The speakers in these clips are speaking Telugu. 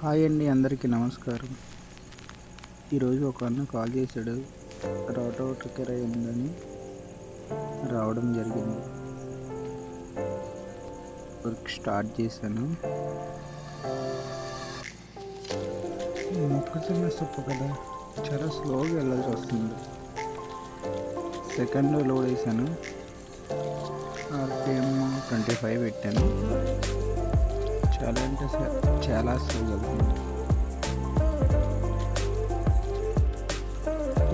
హాయ్ అండి, అందరికీ నమస్కారం. ఈరోజు ఒక అన్న కాల్ చేశాడు. రోటోవేటర్ కిరాయి ఉందని రావడం జరిగింది. వర్క్ స్టార్ట్ చేశాను. మొక్కజొన్న సొప్పు కదా, చాలా స్లోగా వెళ్ళాల్సి వస్తుంది. సెకండ్ లోడ్ వేసాను. ఆర్పిఎం 25 పెట్టాను. చాలా అంటే చాలా స్లోగా వెళ్తుంది.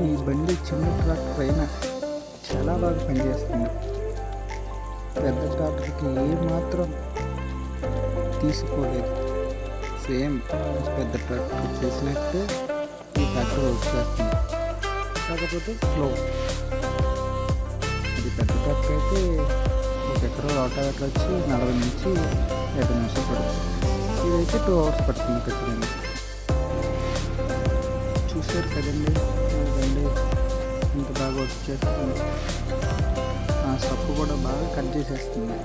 ఈ బండి చిన్న ట్రాక్టర్ అయినా చాలా బాగా పనిచేస్తుంది. పెద్ద ట్రాక్టర్కి ఏమాత్రం తీసుకోలేదు. సేమ్ పెద్ద ట్రాక్టర్ చేసినట్టే ఈ ట్రాక్టర్ వర్క్ చేస్తుంది, కాకపోతే స్లో. ఇది పెద్ద ట్రాక్టర్ అయితే ఒక ఎకరం రోటావేటర్ వచ్చి 40 నుంచి 50 నిమిషాలు పడుతుంది. ఇదైతే 2 hours పడుతుంది ఖచ్చితంగా. చూసారు కదండి, బండి ఇంత బాగా వర్క్ చేస్తుంది. ఆ సప్పు కూడా బాగా కట్ చేసేస్తుంది.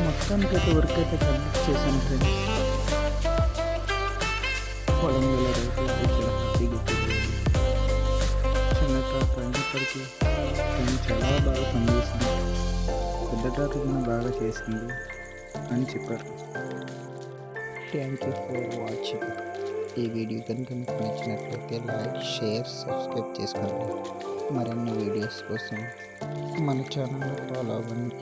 మొత్తానికైతే వర్క్ అయితే కంప్లీట్ చేశాను ఫ్రెండ్స్. పొలం వెళ్ళారైతే చాలా హ్యాపీగా తిరిగాను. చిన్న ట్రాక్టర్ అయినప్పటికీ కానీ చాలా బాగా పనిచేసింది. పెద్ద ట్రాక్టర్ కన్నా బాగా చేసింది అని చెప్పారు. Thank you for watching. ఈ వీడియో కనుక మీకు నచ్చినట్లయితే లైక్, షేర్, సబ్స్క్రైబ్ చేసుకోండి. మరిన్ని వీడియోస్ కోసం మన ఛానల్ ఫాలో అవ్వండి.